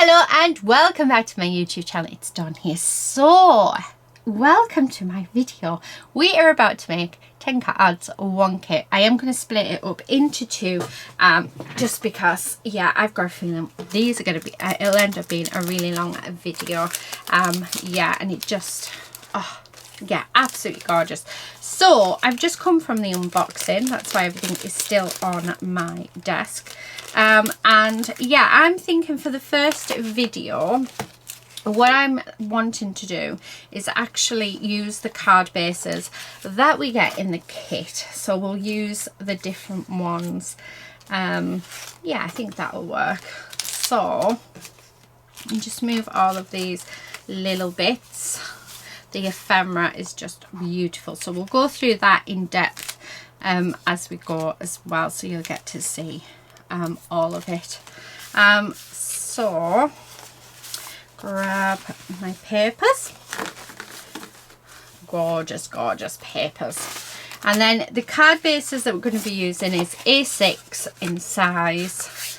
Hello and welcome back to my YouTube channel. It's Dawn here. So, welcome to my video. We are about to make 10 cards, 1 kit. I am going to split it up into 2 just because, yeah, I've got a feeling these are going to be, it'll end up being a really long video. Yeah, and it just, oh, yeah, absolutely gorgeous. So, I've just come from the unboxing. That's why everything is still on my desk. And yeah, I'm thinking for the first video, what I'm wanting to do is actually use the card bases that we get in the kit. So we'll use the different ones. Yeah, I think that'll work. So just move all of these little bits. The ephemera is just beautiful. So we'll go through that in depth as we go as well. So you'll get to see all of it. So grab my papers, gorgeous papers, and then the card bases that we're going to be using is A6 in size.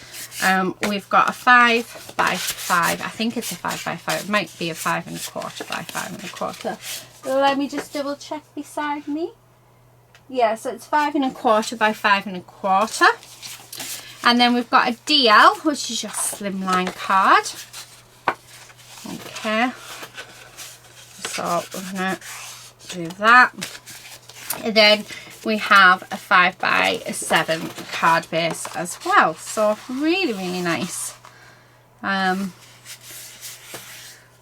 We've got a 5 by 5, I think it's a 5 by 5, it might be a 5 1/4 by 5 1/4. Let me just double check beside me. Yeah, so it's 5 1/4 by 5 1/4. And then we've got a DL, which is your slimline card. Okay. So we're going to do that. And then we have a 5 by 7 card base as well. So really nice.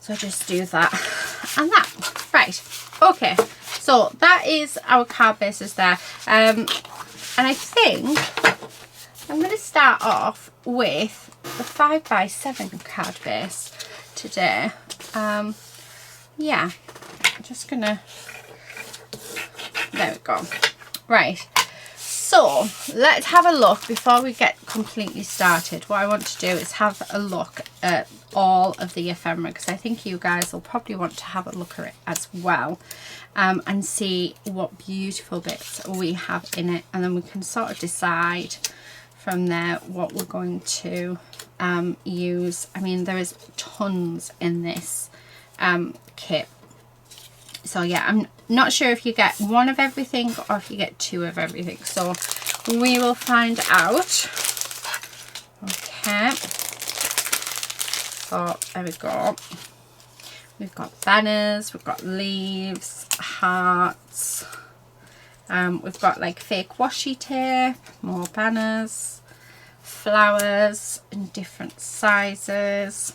So just do that and that. Right. Okay. So that is our card bases there. And I think I'm going to start off with the 5 by 7 card base today. Yeah, I'm just going to, there we go. Right, so let's have a look before we get completely started. What I want to do is have a look at all of the ephemera, because I think you guys will probably want to have a look at it as well. And see what beautiful bits we have in it, and then we can sort of decide from there what we're going to use. I mean, there is tons in this kit. So yeah, I'm not sure if you get 1 of everything or if you get 2 of everything. So we will find out. Okay. So there we go. We've got banners, we've got leaves, hearts. We've got like fake washi tape, more banners, flowers in different sizes.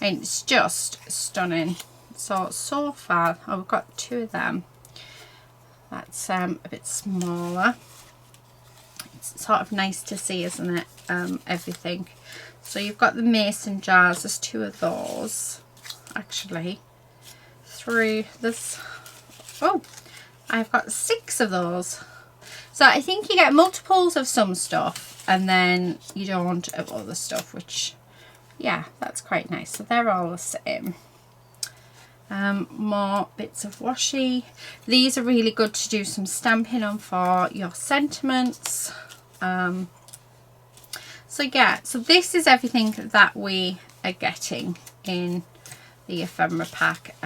And it's just stunning. So far, oh, we've got 2 of them. That's a bit smaller. It's sort of nice to see, isn't it? Everything. So you've got the mason jars. There's 2 of those. Actually, 3. There's, oh, I've got 6 of those. So I think you get multiples of some stuff and then you don't of other stuff, which, yeah, that's quite nice. So they're all the same. More bits of washi. These are really good to do some stamping on for your sentiments. So yeah, so this is everything that we are getting in the ephemera pack.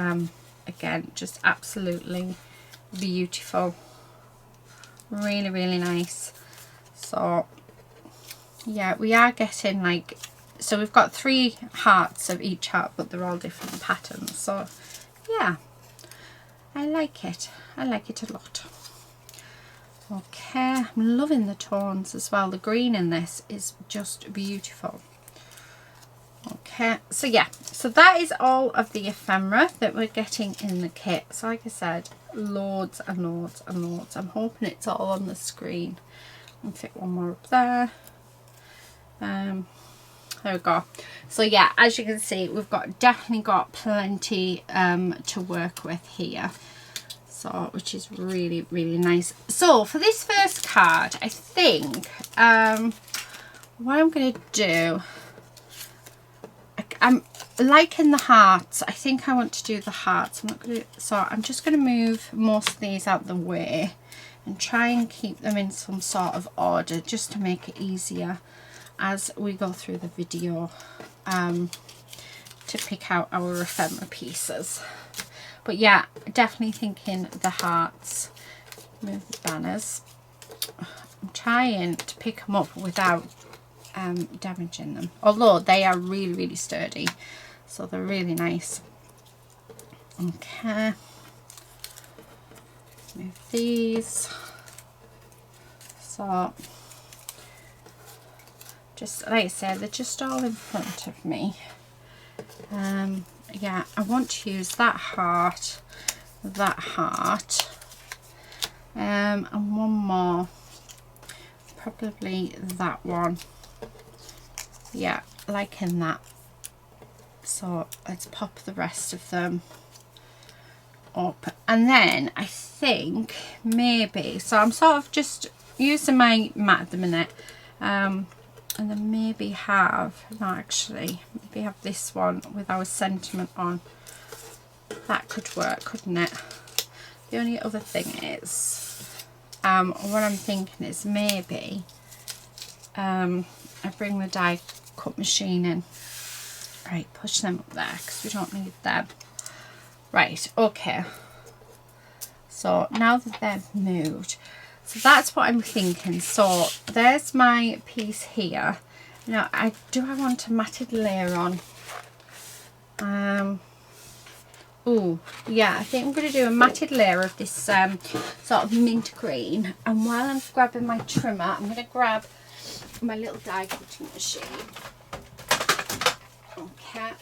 Again, just absolutely beautiful, really nice. So yeah, we are getting like, so we've got 3 hearts of each heart, but they're all different patterns. So yeah, I like it a lot. Okay, I'm loving the tones as well. The green in this is just beautiful. Okay, so yeah, so that is all of the ephemera that we're getting in the kit. So like I said, loads and loads and loads. I'm hoping it's all on the screen. I'll fit 1 more up there. There we go. So yeah, as you can see, we've definitely got plenty to work with here. So, which is really nice. So for this first card, I think what I'm going to do, I'm liking the hearts. I think I want to do the hearts. So I'm just going to move most of these out the way and try and keep them in some sort of order just to make it easier as we go through the video. to pick out our ephemera pieces. But yeah, definitely thinking the hearts. Move the banners. I'm trying to pick them up without damaging them, although they are really, really sturdy, so they're really nice. Okay, move these. So just like I said, they're just all in front of me. Yeah, I want to use that heart, and one more, probably that one. Yeah, liking that. So let's pop the rest of them up, and then I think maybe, so I'm sort of just using my mat at the minute, and then maybe have, not actually, maybe have this one with our sentiment on. That could work, couldn't it? The only other thing is, what I'm thinking is maybe I bring the die cut machine in. Right, push them up there because we don't need them. Right, okay. So now that they've moved, so that's what I'm thinking. So there's my piece here. Now, I want a matted layer on. Oh, yeah, I think I'm going to do a matted layer of this sort of mint green. And while I'm grabbing my trimmer, I'm going to grab my little die cutting machine. Okay.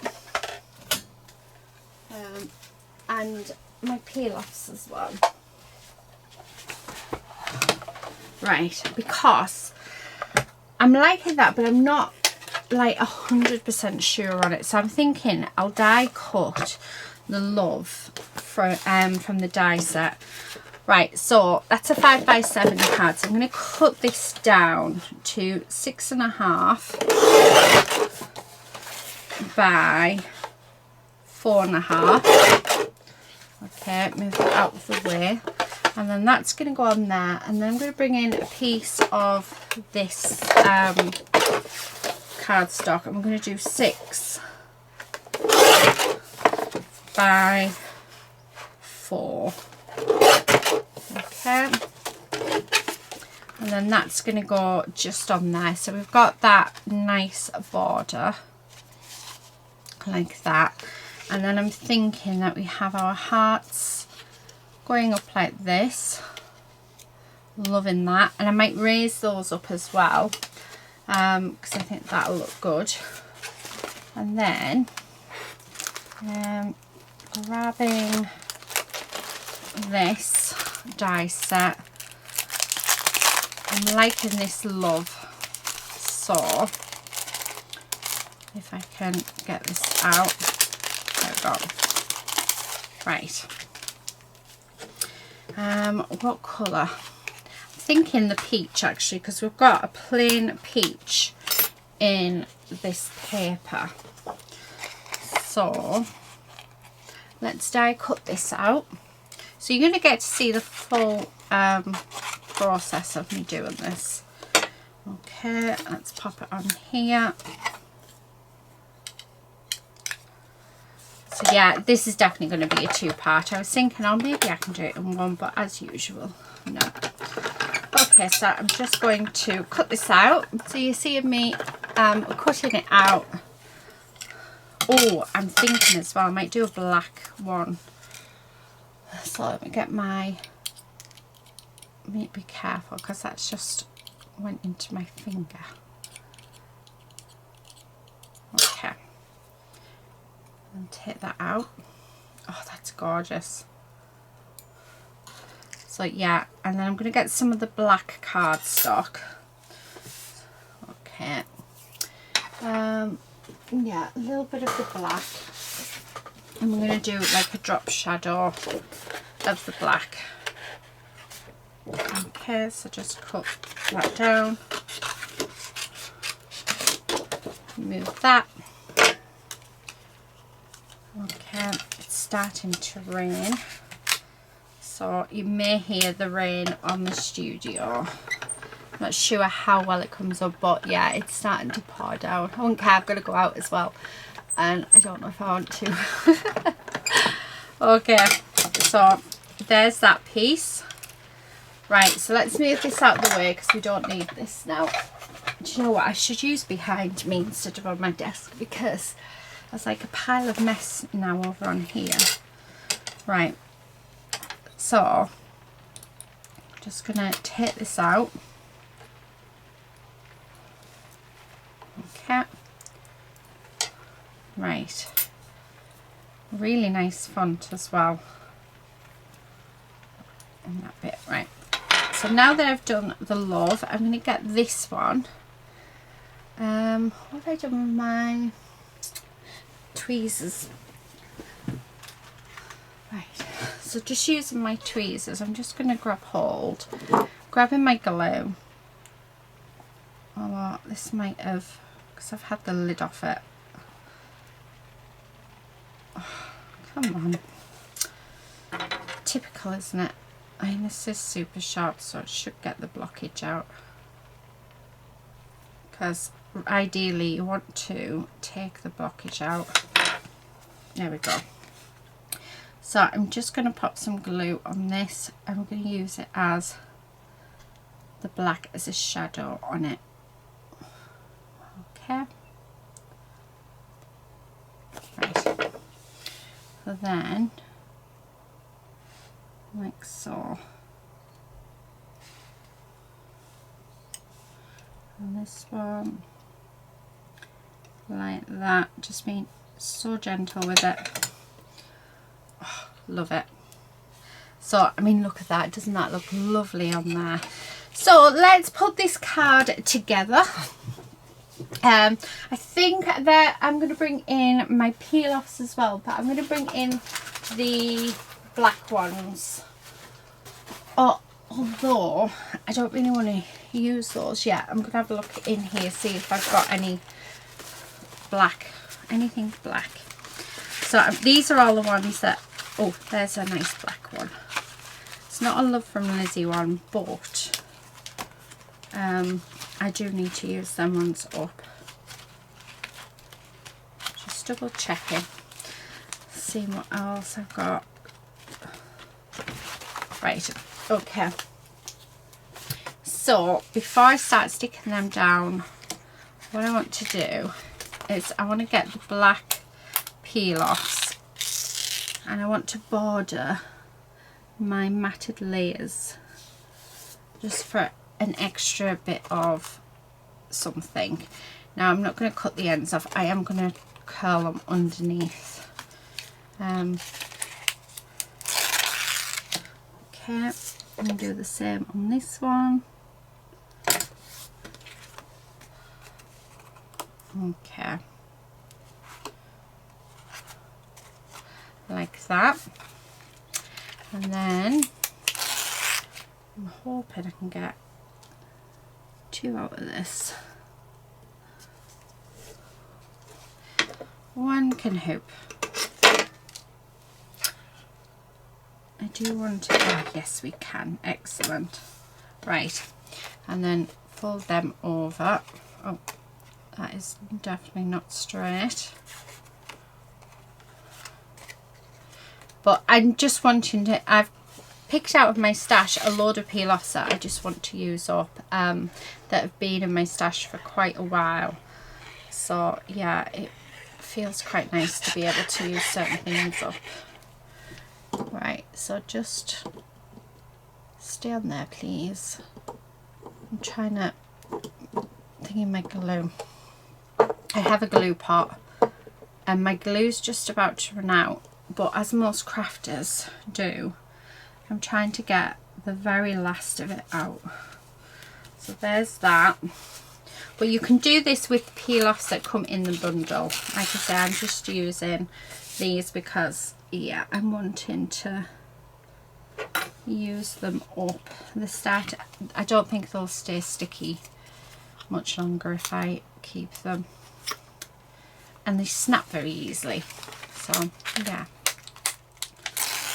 And my peel-offs as well. Right, because I'm liking that, but I'm not like 100% sure on it. So I'm thinking I'll die cut the love from the die set. Right, so that's a 5x7 card. So I'm going to cut this down to 6.5 by 4.5. Okay, move that out of the way. And then that's going to go on there. And then I'm going to bring in a piece of this cardstock. I'm going to do 6 by 4. Okay. And then that's going to go just on there. So we've got that nice border like that. And then I'm thinking that we have our hearts going up like this. Loving that. And I might raise those up as well, because I think that'll look good. And then grabbing this die set. I'm liking this love. So if I can get this out. There we go. Right. What colour? I'm thinking the peach actually, because we've got a plain peach in this paper. So let's die cut this out. So you're going to get to see the full process of me doing this. Okay, let's pop it on here. So yeah, this is definitely going to be a 2-part. I was thinking, oh, maybe I can do it in one, but as usual, no. Okay, so I'm just going to cut this out. So you see me cutting it out. Oh, I'm thinking as well, I might do a black one. So let me get my, be careful because that's just went into my finger. Okay. And take that out. Oh, that's gorgeous. So yeah, and then I'm going to get some of the black cardstock. Okay. Yeah, a little bit of the black. And we're going to do like a drop shadow of the black. Okay, so just cut that down. Move that. Okay, it's starting to rain, so you may hear the rain on the studio. Not sure how well it comes up, but yeah, it's starting to pour down. I won't care, I've got to go out as well, and I don't know if I want to. Okay, so there's that piece. Right, so let's move this out of the way because we don't need this now. Do you know what? I should use behind me instead of on my desk because there's like a pile of mess now over on here. Right, so I'm just gonna take this out. Okay. Right. Really nice font as well. And that bit, right. So now that I've done the love, I'm going to get this one. What have I done with my tweezers? Right, so just using my tweezers, I'm just going to grab hold, grabbing my glue. Oh, this might have, because I've had the lid off it. Oh, come on. Typical, isn't it? I mean, this is super sharp, so it should get the blockage out. Because ideally you want to take the blockage out. There we go. So I'm just going to pop some glue on this. I'm going to use it as the black as a shadow on it. Okay. Right. So then, like so. And this one, like that, just being so gentle with it. Oh, love it. So, I mean, look at that. Doesn't that look lovely on there? So, let's put this card together. I think that I'm going to bring in my peel-offs as well, but I'm going to bring in the black ones. Oh, although I don't really want to use those yet. I'm going to have a look in here, see if I've got any black, anything black. So these are all the ones that, oh, there's a nice black one. It's not a Love from Lizi one, but I do need to use them ones up. Just double checking, seeing what else I've got. Right, okay. So before I start sticking them down, what I want to do is I want to get the black peel-offs and I want to border my matted layers just for an extra bit of something. Now I'm not going to cut the ends off, I am going to curl them underneath. Okay, I'm going to do the same on this one. Okay, like that, and then I'm hoping I can get 2 out of this. One can hope. I do want to, oh yes we can, excellent. Right, and then fold them over. Oh, that is definitely not straight. But I'm just wanting to, I've picked out of my stash a load of peel-offs that I just want to use up, that have been in my stash for quite a while. So yeah, it feels quite nice to be able to use certain things up. Right, so just stay on there please. I'm trying to think of my glue. I have a glue pot and my glue's just about to run out, but as most crafters do, I'm trying to get the very last of it out. So there's that. But you can do this with peel-offs that come in the bundle. Like I say, I'm just using these because, yeah, I'm wanting to use them up. I don't think they'll stay sticky much longer if I keep them. And they snap very easily. So, yeah.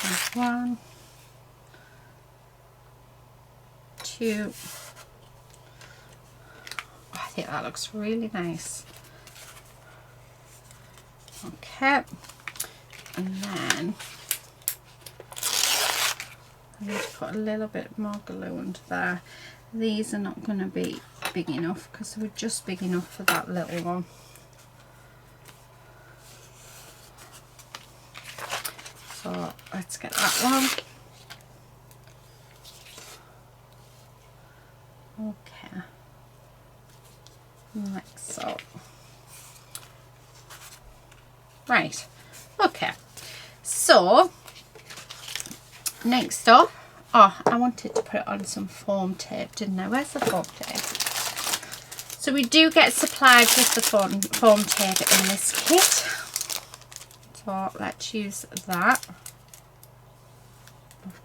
There's 1, 2, think that looks really nice. Okay, and then I need to put a little bit more glue under there. These are not going to be big enough because they were just big enough for that little one. So let's get that one. Okay, like so. Right, okay, so next up, oh, I wanted to put it on some foam tape, didn't I? Where's the foam tape? So we do get supplied with the foam tape in this kit. So let's use that.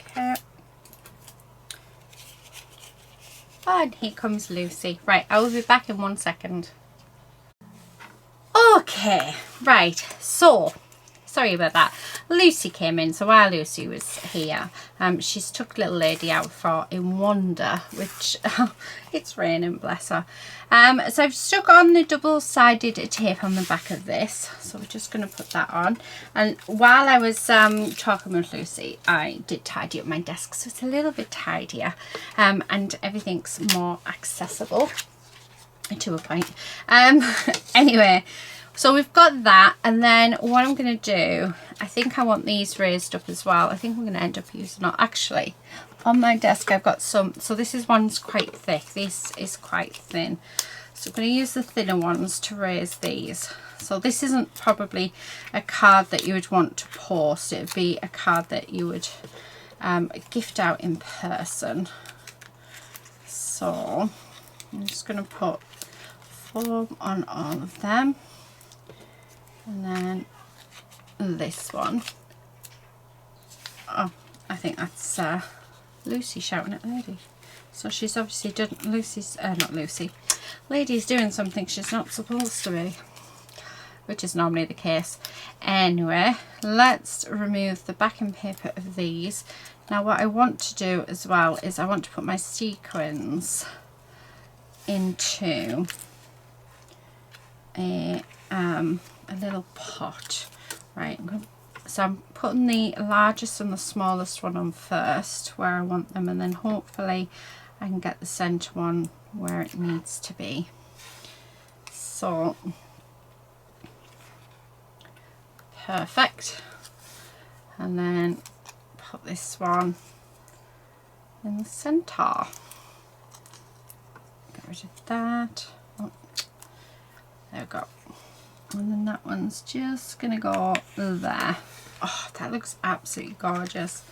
Okay. And here comes Lucy. Right, I will be back in 1 second. Okay, right, so sorry about that. Lucy came in, so while Lucy was here, she's took little lady out for a wander, which it's raining, bless her. So I've stuck on the double-sided tape on the back of this, so we're just going to put that on. And while I was talking with Lucy, I did tidy up my desk, so it's a little bit tidier, and everything's more accessible to a point. Anyway, so we've got that, and then what I'm going to do, I think I want these raised up as well. I think I'm going to end up using, not actually, on my desk I've got some, so this is one's quite thick, this is quite thin, so I'm going to use the thinner ones to raise these. So this isn't probably a card that you would want to post, it would be a card that you would gift out in person. So I'm just going to put foam on all of them. And then this one. Oh, I think that's Lucy shouting at Lady. So she's obviously done, not Lucy. Lady's doing something she's not supposed to be, which is normally the case. Anyway, let's remove the backing paper of these. Now what I want to do as well is I want to put my sequins into a little pot. Right, so I'm putting the largest and the smallest one on first where I want them, and then hopefully I can get the centre one where it needs to be. So perfect, and then put this one in the centre. Get rid of that. Oh, there we go. And then that one's just gonna go there. Oh, that looks absolutely gorgeous.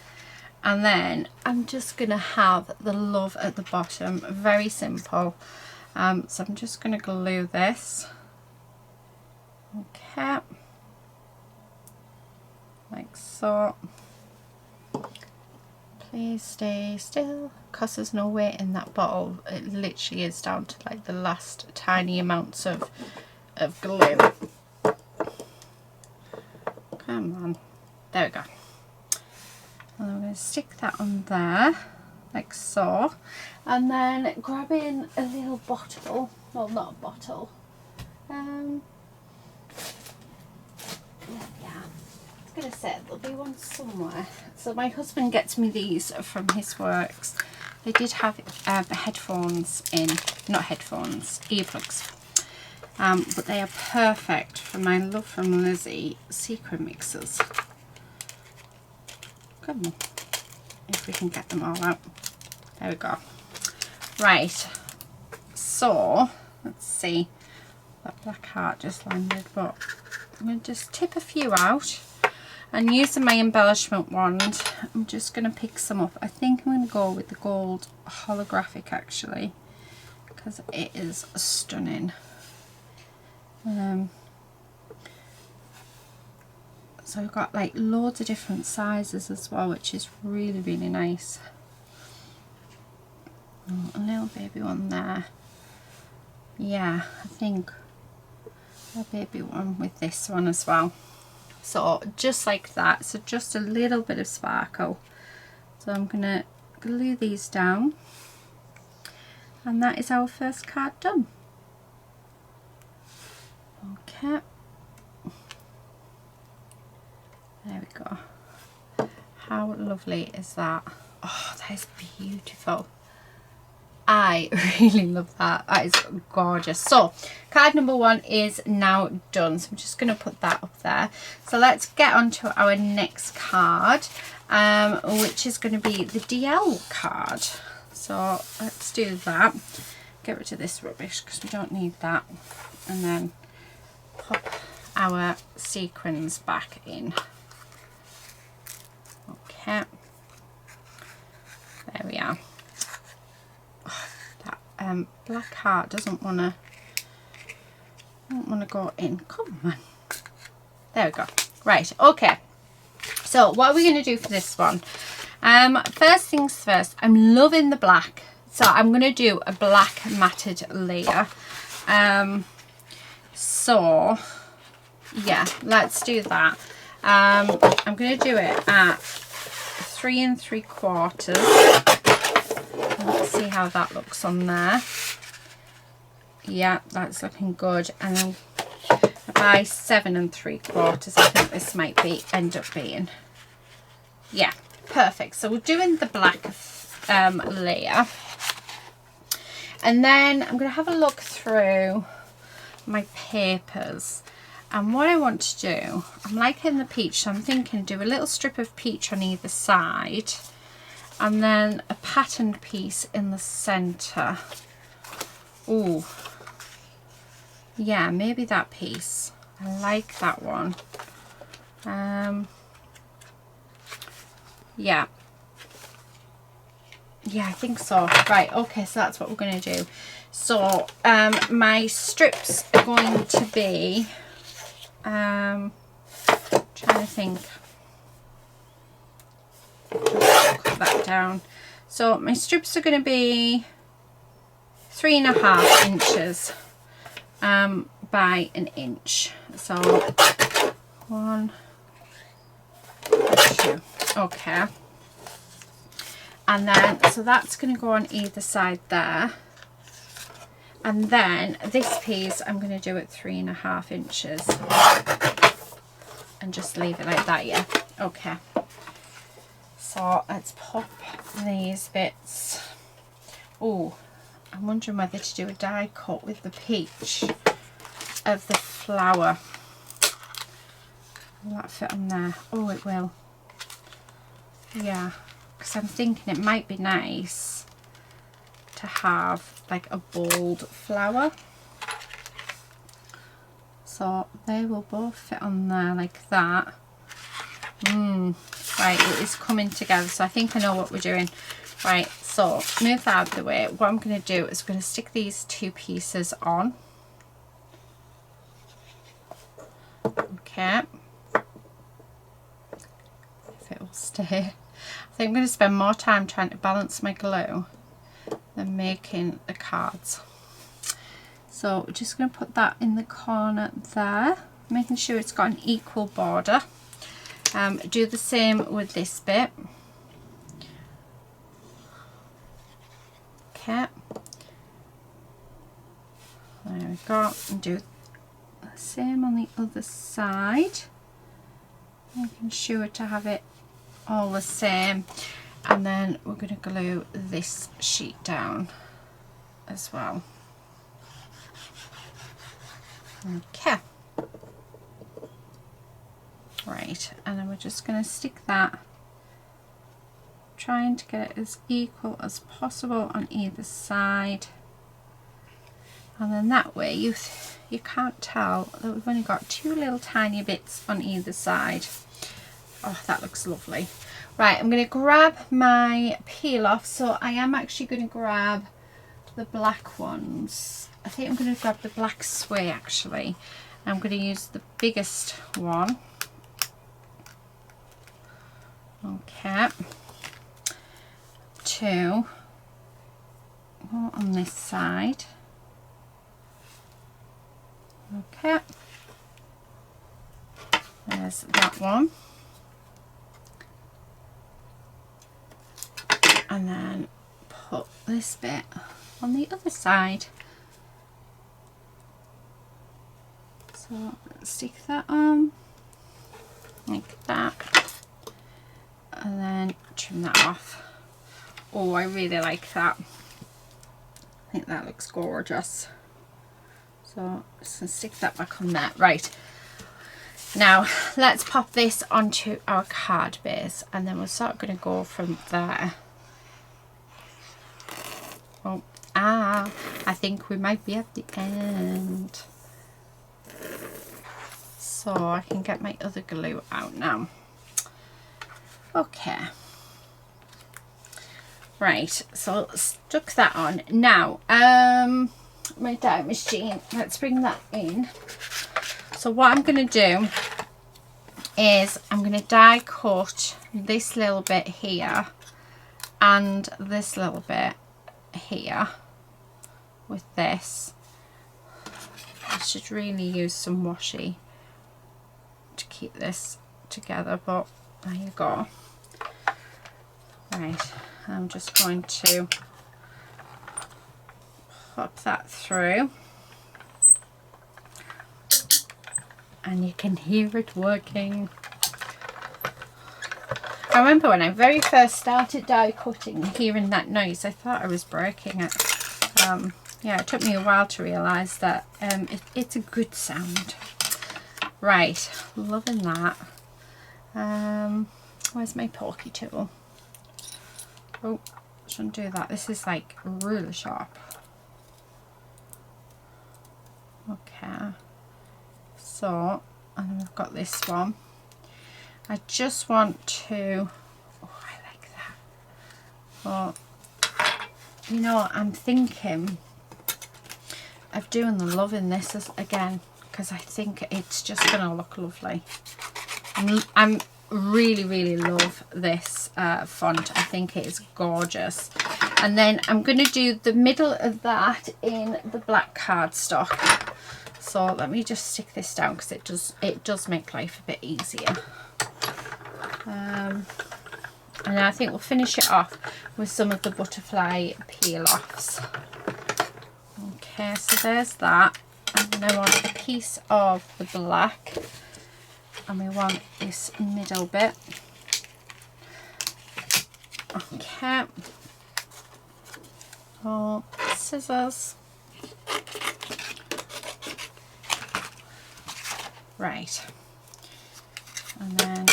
And then I'm just gonna have the love at the bottom, very simple. So I'm just gonna glue this. Okay, like so. Please stay still, because there's no weight in that bottle. It literally is down to like the last tiny amounts of glue. Come on, there we go. And I'm going to stick that on there like so, and then grabbing a little bottle, well, not a bottle, yeah, I was going to say there'll be one somewhere. So my husband gets me these from his works. They did have headphones in, not headphones, earplugs. But they are perfect for my love from Lizi sequin mixers. Come on, if we can get them all out. There we go. Right, so let's see. That black heart just landed, but I'm going to just tip a few out, and using my embellishment wand, I'm just going to pick some up. I think I'm going to go with the gold holographic actually, because it is stunning. So we've got like loads of different sizes as well, which is really, really nice. Oh, a little baby one there. Yeah, I think a baby one with this one as well. So just like that, so just a little bit of sparkle. So I'm gonna glue these down, and that is our first card done. Okay. There we go. How lovely is that? Oh, that is beautiful. I really love that. That is gorgeous. So card number 1 is now done. So I'm just going to put that up there. So let's get on to our next card, which is going to be the DL card. So let's do that. Get rid of this rubbish because we don't need that. And then pop our sequins back in. Okay. There we are. Black heart doesn't want to go in. Come on. There we go. Right, okay. So what are we going to do for this one? First things first, I'm loving the black. So I'm going to do a black matted layer. So yeah, let's do that. I'm going to do it at 3 3/4. Let's see how that looks on there. Yeah, that's looking good. And then by 7 3/4, I think this might end up being. Yeah, perfect. So we're doing the black layer. And then I'm going to have a look through my papers. And what I want to do, I'm liking the peach, so I'm thinking do a little strip of peach on either side. And then a patterned piece in the centre. Ooh. Yeah, maybe that piece. I like that one. Yeah. Yeah, I think so. Right, okay, so that's what we're going to do. So, my strips are going to be... trying to think... Cut that down. So my strips are going to be 3.5 inches by 1 inch. So 1, 2. Okay. And then so that's going to go on either side there. And then this piece I'm going to do at 3.5 inches and just leave it like that. Yeah. Okay. So let's pop these bits. Oh, I'm wondering whether to do a die cut with the peach of the flower. Will that fit on there? Oh, it will. Yeah, because I'm thinking it might be nice to have like a bold flower. So they will both fit on there like that. Right, it is coming together, so I think I know what we're doing. Right, so move that out of the way. What I'm going to do is I'm going to stick these 2 pieces on. Okay. If it will stay. I think I'm going to spend more time trying to balance my glue than making the cards. So we're just going to put that in the corner there, making sure it's got an equal border. Do the same with this bit. Okay. There we go. And do the same on the other side. Making sure to have it all the same. And then we're going to glue this sheet down as well. Okay. Right, and then we're just going to stick that, trying to get it as equal as possible on either side, and then that way you can't tell that we've only got 2 little tiny bits on either side. Oh, that looks lovely. Right, I'm going to grab my peel off. So I am actually going to grab the black ones. I think I'm going to grab the black sway actually. I'm going to use the biggest one. Okay, 2 on this side. Okay, there's that one, and then put this bit on the other side. So stick that on like that, and then trim that off. Oh, I really like that. I think that looks gorgeous. So just gonna stick that back on there. Right, now let's pop this onto our card base, and then we're sort of going to go from there. Oh, I think we might be at the end. So I can get my other glue out now. Okay. Right, so stuck that on. Now, my die machine, let's bring that in. So what I'm going to do is I'm going to die cut this little bit here and this little bit here with this. I should really use some washi to keep this together, but there you go. Right, I'm just going to pop that through, and you can hear it working. I remember when I very first started die cutting, hearing that noise, I thought I was breaking it. Yeah, it took me a while to realise that it's a good sound. Right, loving that. Where's my pokey tool? Oh, shouldn't do that. This is like really sharp. Okay, so, and then we've got this one. I just want to, oh, I like that. But, you know, I'm thinking of doing the love in this again, because I think it's just going to look lovely. I'm really love this font. I think it is gorgeous. And then I'm going to do the middle of that in the black cardstock. So let me just stick this down, because it does make life a bit easier. And I think we'll finish it off with some of the butterfly peel-offs. Okay, so there's that. And then I want a piece of the black, and we want this middle bit. Okay. Oh, scissors. Right. And then,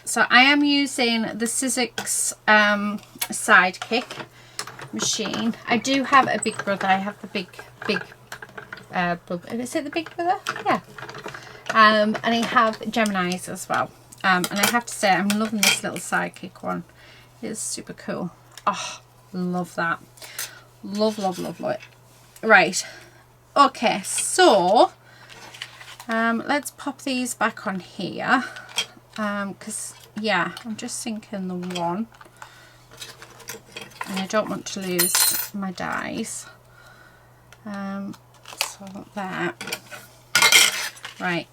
so I am using the Sizzix Sidekick machine. I do have a big brother. I have the big is it the big brother? Yeah. And I have Geminis as well. And I have to say, I'm loving this little Sidekick one. It's super cool. Oh, love that. Love it. Right. Okay, so let's pop these back on here. Because, yeah, I'm just thinking the one. And I don't want to lose my dies. So that. Right.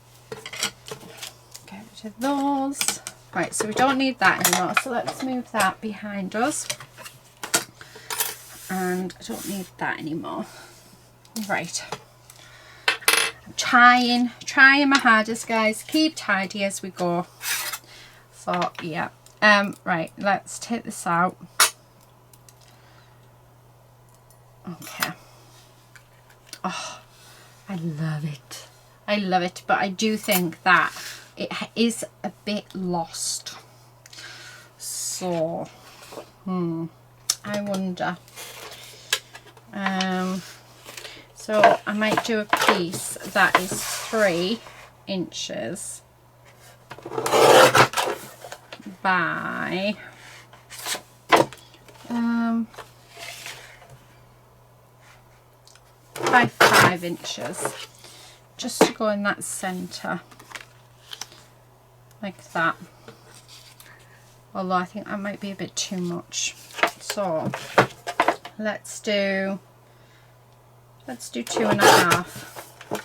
Get rid of those. Right, so we don't need that anymore. So let's move that behind us. And I don't need that anymore. Right. I'm trying my hardest, guys. Keep tidy as we go. So yeah. Right, let's take this out. Okay. Oh, I love it. I love it, but I do think that it is a bit lost. So, I wonder. So I might do a piece that is 3 inches by 5 inches, just to go in that center like that. Although I think that might be a bit too much. So let's do 2.5.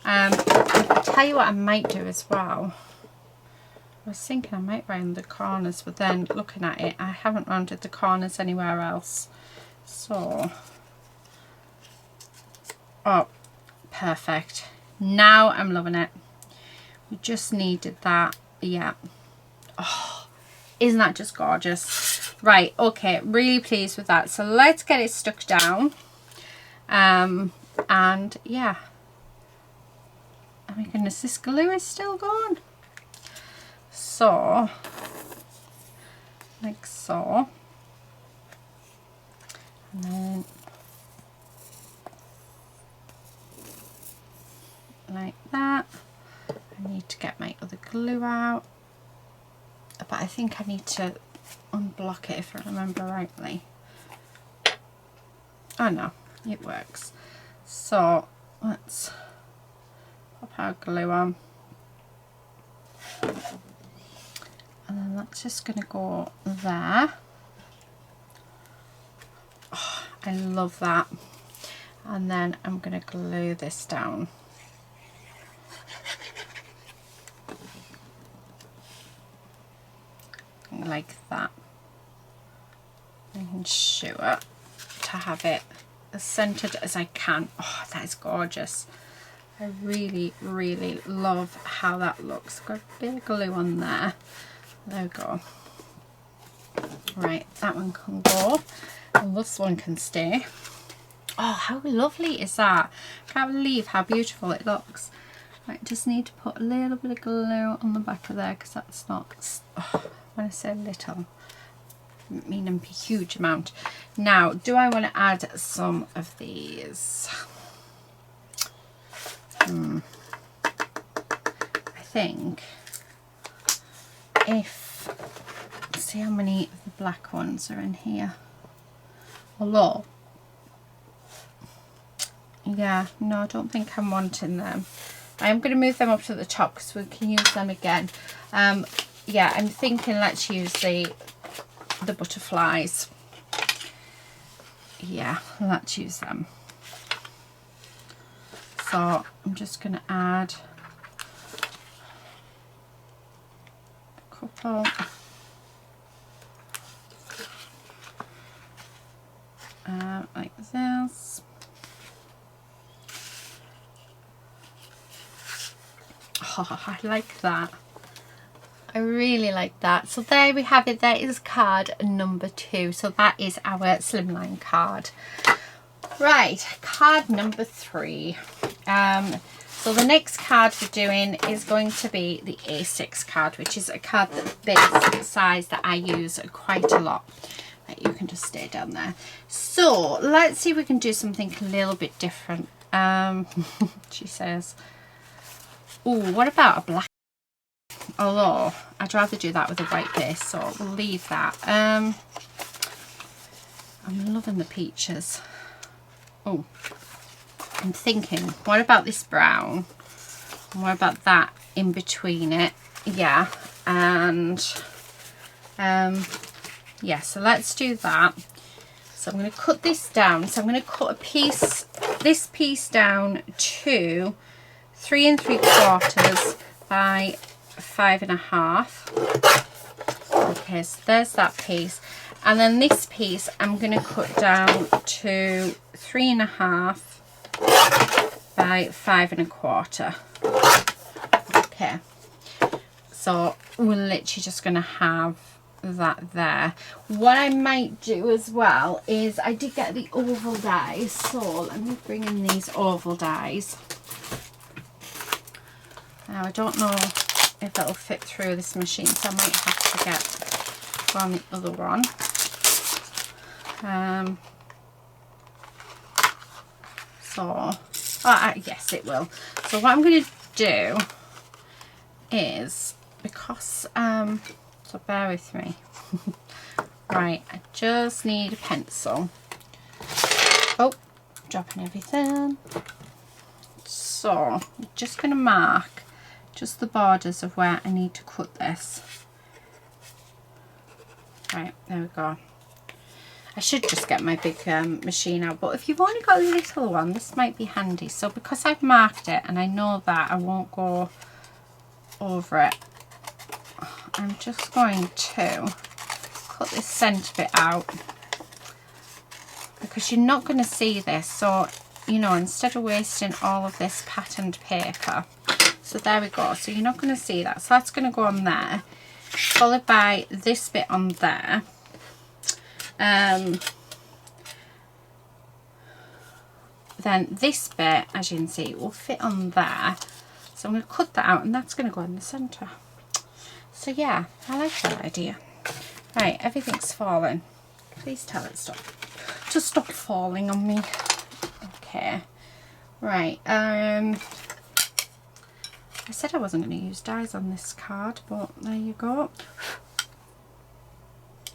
I'll tell you what I might do as well. I was thinking I might round the corners, but then looking at it, I haven't rounded the corners anywhere else. So, oh, perfect. Now I'm loving it. We just needed that. Yeah. Oh, isn't that just gorgeous? Right, okay, really pleased with that. So let's get it stuck down. And yeah. Oh my goodness, this glue is still gone. So, like so. And then like that. I need to get my other glue out, but I think I need to unblock it if I remember rightly. Oh no, it works. So let's pop our glue on, and then that's just going to go there. Oh, I love that. And then I'm going to glue this down. Like that. I'm sure to have it as centered as I can. Oh, that is gorgeous. I really, really love how that looks. Got a bit of glue on there. There we go. Right, that one can go, and this one can stay. Oh, how lovely is that? Can't believe how beautiful it looks. Right, just need to put a little bit of glue on the back of there, because that's not, oh, when I say little, I mean a huge amount. Now, do I want to add some of these? I think if, see how many of the black ones are in here. Although, yeah, no, I don't think I'm wanting them. I'm going to move them up to the top because we can use them again. Yeah, I'm thinking let's use the butterflies. Yeah, let's use them. So I'm just going to add a couple. Like this. Oh, I like that. I really like that. So there we have it. There is card number 2. So that is our slimline card. Right, card number 3. So the next card we're doing is going to be the A6 card, which is a card this size that I use quite a lot. Right, you can just stay down there. So let's see if we can do something a little bit different. She says, oh, what about a black? Although I'd rather do that with a white base, so we'll leave that. I'm loving the peaches. Oh, I'm thinking, what about this brown? And what about that in between it? Yeah, and yeah, so let's do that. So I'm going to cut this down. So I'm going to cut a piece, this piece down to 3 3/4 by 5.5. Okay, so there's that piece, and then this piece I'm going to cut down to 3.5 by 5.25. Okay, so we're literally just going to have that there. What I might do as well is I did get the oval dies, so let me bring in these oval dies. Now I don't know if it'll fit through this machine, so I might have to get on the other one. Yes, it will. So what I'm going to do is, because so bear with me. Right, I just need a pencil. Oh, dropping everything. So I'm just going to mark just the borders of where I need to cut this. Right, there we go. I should just get my big machine out, but if you've only got a little one, this might be handy. So because I've marked it and I know that I won't go over it, I'm just going to cut this centre bit out, because you're not going to see this. So you know, instead of wasting all of this patterned paper. So there we go. So you're not going to see that. So that's going to go on there, followed by this bit on there. Then this bit, as you can see, will fit on there. So I'm going to cut that out, and that's going to go in the centre. So yeah, I like that idea. Right, everything's falling. Please tell it to stop falling on me. Okay. Right. I said I wasn't going to use dies on this card, but there you go.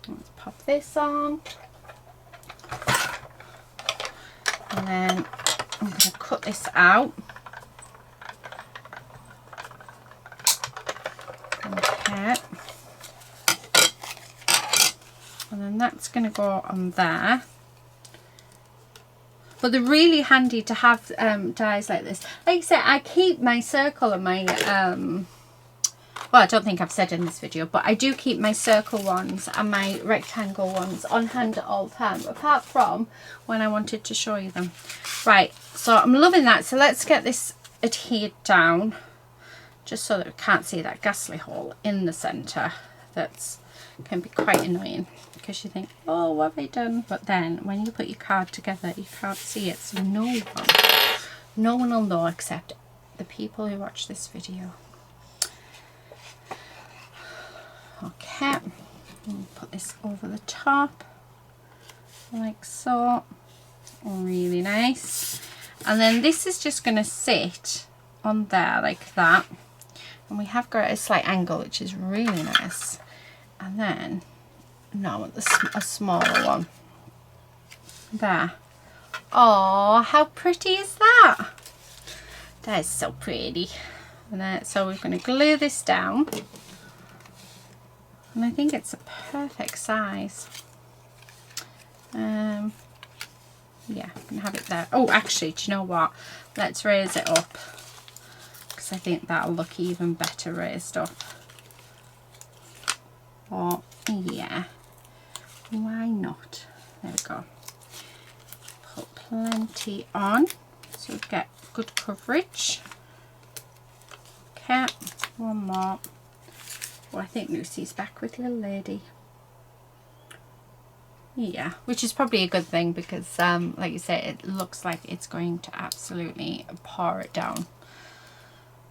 Let's pop this on. And then I'm going to cut this out. Okay. And then that's going to go on there. But they're really handy to have dies like this. Like I said, I keep my circle and my, well, I don't think I've said in this video, but I do keep my circle ones and my rectangle ones on hand at all time, apart from when I wanted to show you them. Right, so I'm loving that. So let's get this adhered down, just so that we can't see that ghastly hole in the centre. That's can be quite annoying, because you think, oh, what have I done? But then when you put your card together, you can't see it, so no one will know except the people who watch this video. Okay, put this over the top like so. Really nice. And then this is just going to sit on there like that, and we have got a slight angle, which is really nice. And then now I want a smaller one there. Oh, how pretty is that? That is so pretty. And then, so we're going to glue this down, and I think it's a perfect size. Yeah, I'm going to have it there. Oh, actually, do you know what? Let's raise it up, because I think that'll look even better raised up. Oh, yeah. Why not? There we go. Put plenty on, so we get good coverage. Okay, one more. Oh, I think Lucy's back with little lady. Yeah, which is probably a good thing, because like you say, it looks like it's going to absolutely pour it down.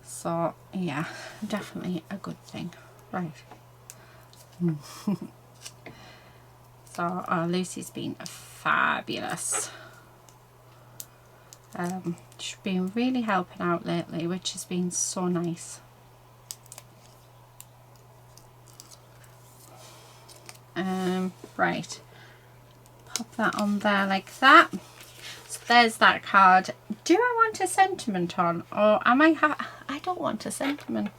So yeah, definitely a good thing. Right. So Lucy's been fabulous. She's been really helping out lately, which has been so nice. Right, pop that on there like that. So there's that card. Do I want a sentiment on, or am I don't want a sentiment.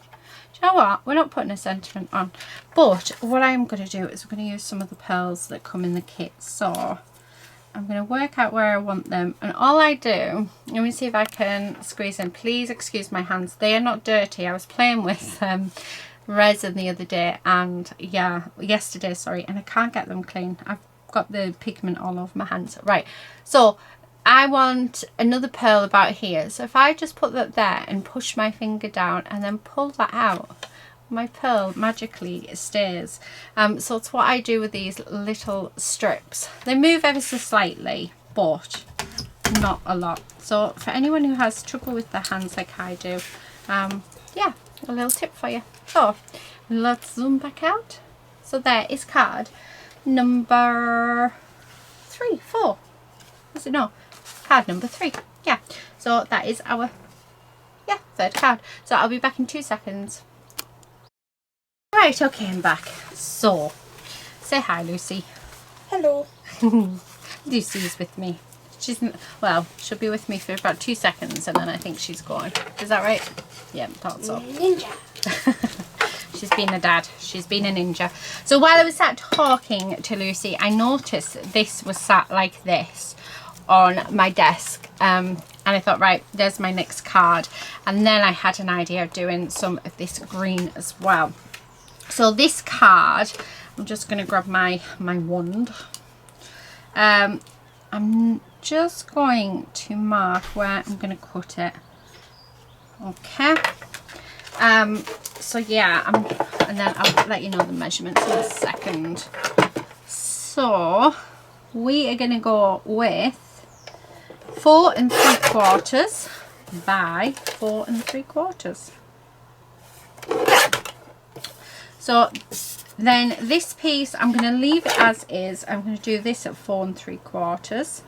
Do you know what? We're not putting a sentiment on. But what I'm going to do is we're going to use some of the pearls that come in the kit. So I'm going to work out where I want them. And all I do, let me see if I can squeeze in. Please excuse my hands. They are not dirty. I was playing with resin the other day, and yeah, yesterday, sorry, and I can't get them clean. I've got the pigment all over my hands. Right, so I want another pearl about here. So if I just put that there and push my finger down and then pull that out, my pearl magically stays. So it's what I do with these little strips. They move ever so slightly, but not a lot. So for anyone who has trouble with their hands like I do, yeah, a little tip for you. So let's zoom back out. So there is card number 4. Is it? No, card number 3. Yeah, so that is our third card. So I'll be back in 2 seconds. Right, okay, I'm back. So say hi, Lucy. Hello. Lucy is with me. She's, well, she'll be with me for about 2 seconds, and then I think she's gone. Is that right? Yeah, thought so. Ninja. She's been a dad. She's been a ninja. So while I was sat talking to Lucy, I noticed this was sat like this on my desk. And I thought, right, there's my next card. And then I had an idea of doing some of this green as well. So this card, I'm just going to grab my wand. just going to mark where I'm going to cut it. Okay. So yeah, and then I'll let you know the measurements in a second. So we are going to go with 4 3/4 by 4 3/4. So then this piece I'm going to leave it as is. I'm going to do this at 4 3/4.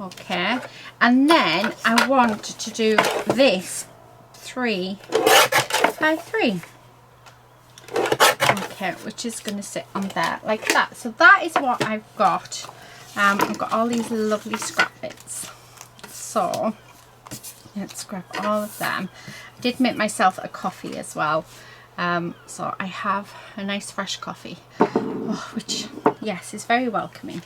Okay, and then I want to do this 3 by 3. Okay, which is going to sit on there like that. So that is what I've got. I've got all these lovely scrap bits. So let's grab all of them. I did make myself a coffee as well. So I have a nice fresh coffee, which, yes, is very welcoming.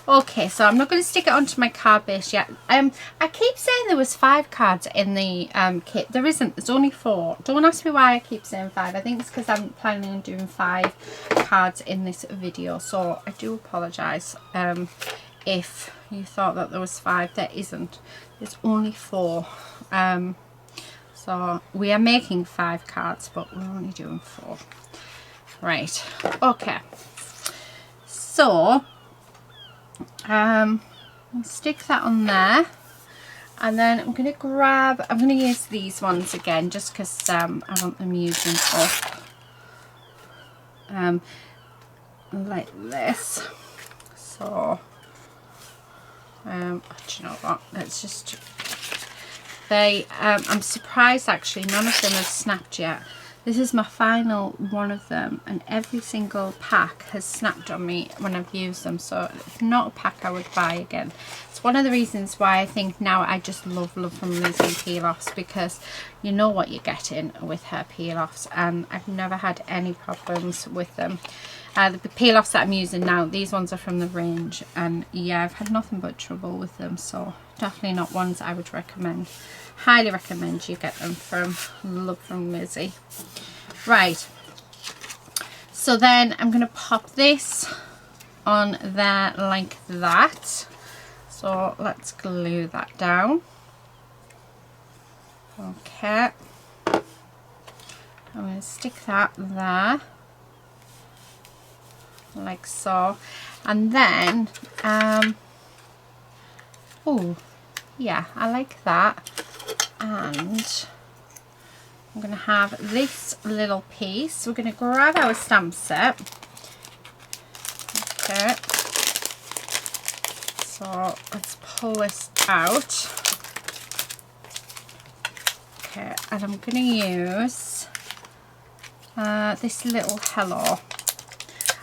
Okay, so I'm not going to stick it onto my card base yet. I keep saying there was 5 cards in the kit. There isn't. There's only 4. Don't ask me why I keep saying 5. I think it's because I'm planning on doing 5 cards in this video. So I do apologise if you thought that there was 5. There isn't. There's only 4. So we are making 5 cards, but we're only doing 4. Right. Okay. So I'll stick that on there, and then I'm going to use these ones again just because I want them using up like this. So do you know what, let's just, I'm surprised actually none of them have snapped yet. This is my final one of them, and every single pack has snapped on me when I've used them, so it's not a pack I would buy again. It's one of the reasons why I think now I just love from Lizi peel-offs, because you know what you're getting with her peel-offs, and I've never had any problems with them. The peel-offs that I'm using now, these ones are from the range, and yeah, I've had nothing but trouble with them, so definitely not ones I would recommend. Highly recommend you get them from Love from Lizi. Right, so then I'm going to pop this on there like that. So let's glue that down. Okay, I'm going to stick that there like so, and then oh yeah, I like that. And I'm going to have this little piece. We're going to grab our stamp set. Okay, so let's pull this out. Okay, and I'm going to use this little hello.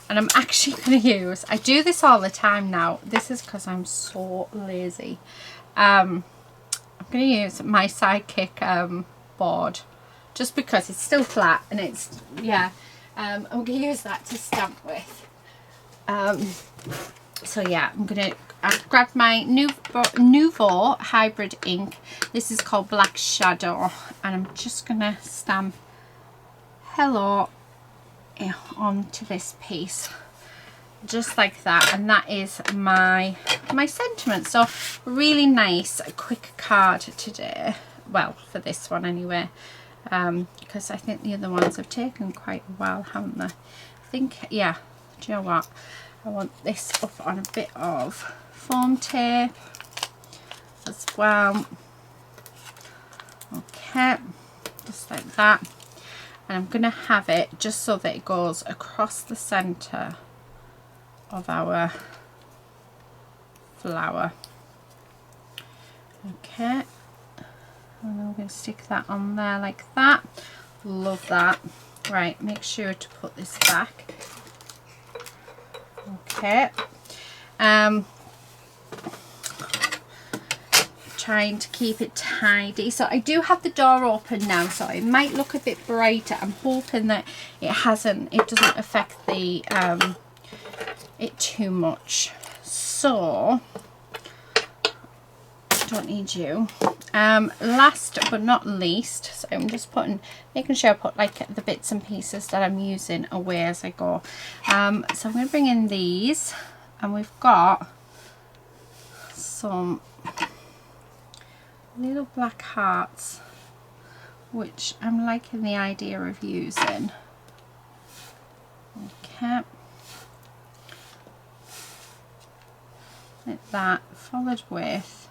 And I'm actually going to use, I do this all the time now. This is because I'm so lazy. I'm going to use my Sidekick board, just because it's still flat and it's, yeah, I'm going to use that to stamp with. So yeah, I've grabbed my Nouveau hybrid ink. This is called Black Shadow, and I'm just going to stamp hello onto this piece. Just like that, and that is my sentiment. So really nice quick card today, well, for this one anyway, because I think the other ones have taken quite a while, haven't they? I think, yeah, do you know what, I want this up on a bit of foam tape as well. Okay, just like that, and I'm gonna have it just so that it goes across the center of our flower. Okay, and then we're going to stick that on there like that. Love that. Right, make sure to put this back. Okay, trying to keep it tidy. So I do have the door open now, so it might look a bit brighter. I'm hoping that it doesn't affect the it too much. So don't need you. Last but not least, so I'm just making sure I put like the bits and pieces that I'm using away as I go. So I'm going to bring in these, and we've got some little black hearts, which I'm liking the idea of using. Okay, like that, followed with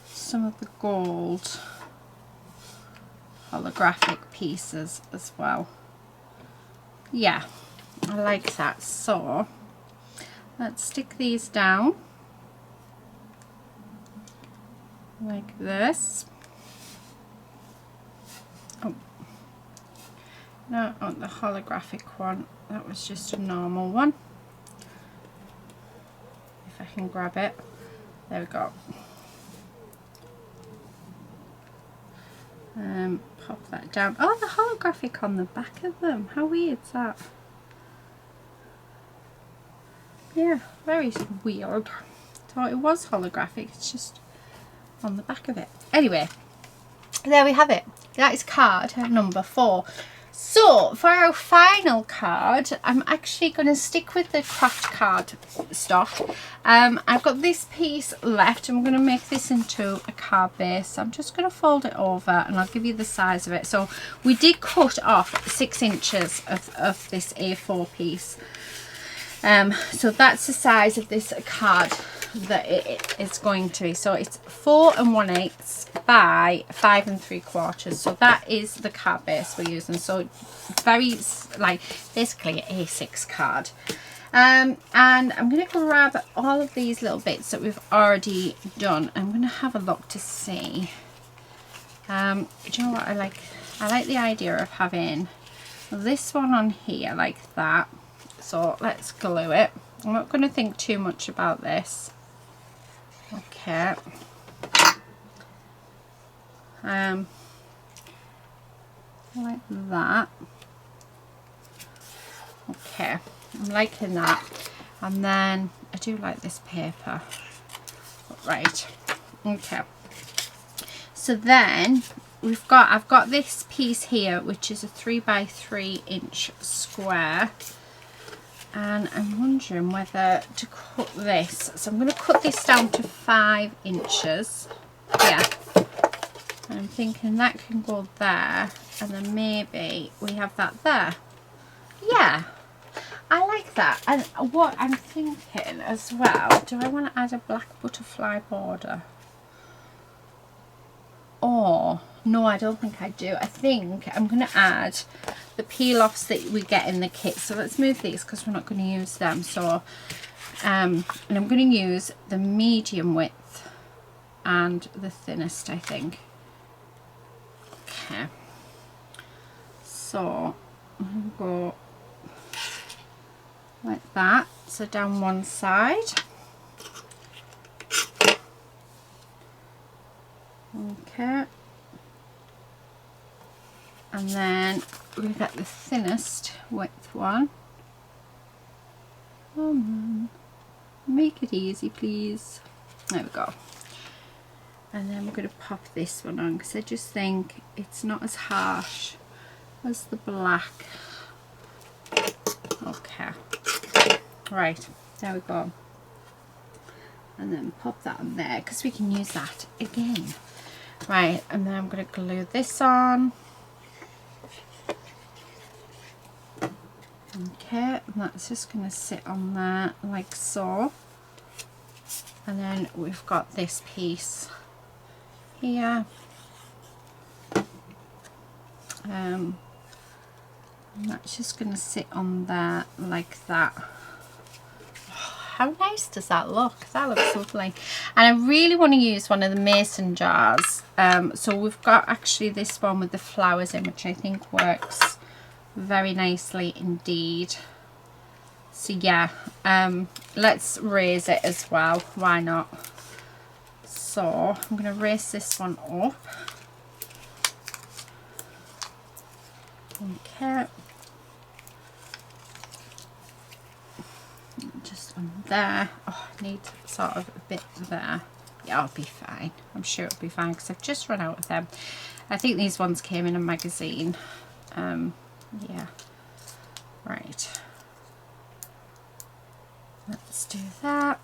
some of the gold holographic pieces as well. Yeah, I like that. So let's stick these down like this. Oh, no, on the holographic one, that was just a normal one. If I can grab it, there we go. Pop that down. Oh, the holographic on the back of them. How weird is that? Yeah, very weird. Thought it was holographic, it's just on the back of it. Anyway, there we have it. That is card number 4. So for our final card, I'm actually going to stick with the craft card stock. I've got this piece left. I'm going to make this into a card base. I'm just going to fold it over and I'll give you the size of it. So we did cut off 6 inches of this A4 piece. So that's the size of this card that it's going to be. So it's 4 1/8 by 5 3/4. So that is the card base we're using. So very, like, basically an A6 card. And I'm going to grab all of these little bits that we've already done. I'm going to have a look to see. Do you know what I like? I like the idea of having this one on here like that. So let's glue it. I'm not going to think too much about this. Okay. Like that. Okay, I'm liking that. And then I do like this paper. Right. Okay. So then I've got this piece here, which is a 3 by 3 inch square. And I'm wondering whether to cut this. So I'm going to cut this down to 5 inches. Yeah. And I'm thinking that can go there. And then maybe we have that there. Yeah. I like that. And what I'm thinking as well, do I want to add a black butterfly border? Or, no, I don't think I do. I think I'm going to add the peel-offs that we get in the kit. So let's move these because we're not going to use them. So, and I'm going to use the medium width and the thinnest, I think. Okay. So, I'm going to go like that. So down one side. Okay. And then we get the thinnest width one. Come on, make it easy, please. There we go. And then we're going to pop this one on because I just think it's not as harsh as the black. Okay. Right, there we go. And then pop that on there because we can use that again. Right, and then I'm going to glue this on. Okay, and that's just going to sit on there like so. And then we've got this piece here. And that's just going to sit on there like that. How nice does that look? That looks lovely. And I really want to use one of the mason jars. So we've got actually this one with the flowers in, which I think works very nicely indeed. So yeah, let's raise it as well. Why not? So I'm going to raise this one up. Okay. Just on there. Oh, I need sort of a bit there. Yeah, I'll be fine. I'm sure it'll be fine because I've just run out of them. I think these ones came in a magazine. Yeah. Right. Let's do that.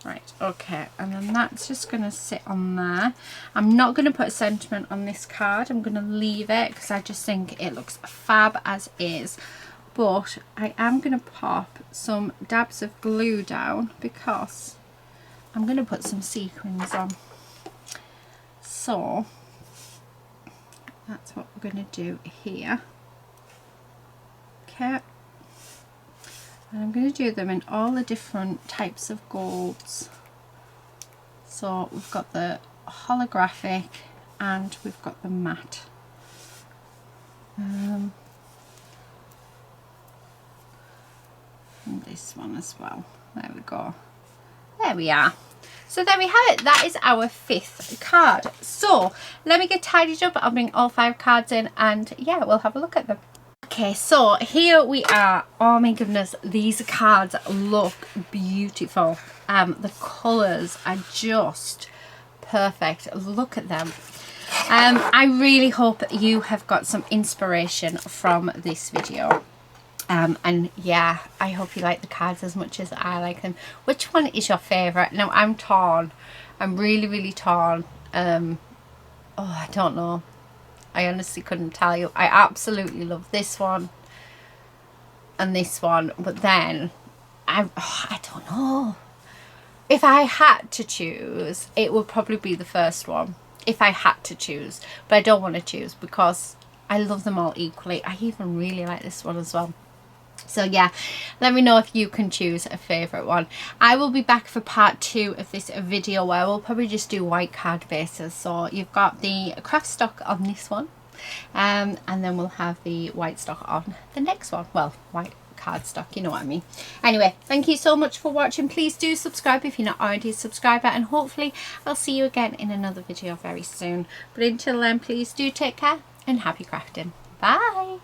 Right, okay, and then that's just going to sit on there. I'm not going to put a sentiment on this card. I'm going to leave it because I just think it looks fab as is. But I am going to pop some dabs of glue down because I'm going to put some sequins on. So that's what we're going to do here. Okay. And I'm going to do them in all the different types of golds. So we've got the holographic and we've got the matte. And this one as well. There we go. There we are. So there we have it. That is our 5th card. So let me get tidied up. I'll bring all 5 cards in and yeah, we'll have a look at them. Okay, so here we are. Oh my goodness, these cards look beautiful. The colours are just perfect. Look at them. I really hope you have got some inspiration from this video. And yeah, I hope you like the cards as much as I like them. Which one is your favourite? Now, I'm torn. I'm really torn. Oh, I don't know. I honestly couldn't tell you. I absolutely love this one and this one, but then I don't know. If I had to choose, it would probably be the first one. If I had to choose, but I don't want to choose because I love them all equally. I even really like this one as well. So yeah, let me know if you can choose a favourite one. I will be back for part 2 of this video where we'll probably just do white card bases. So you've got the craft stock on this one, and then we'll have the white stock on the next one. Well, white card stock, you know what I mean. Anyway, thank you so much for watching. Please do subscribe if you're not already a subscriber, and hopefully I'll see you again in another video very soon. But until then, please do take care and happy crafting. Bye.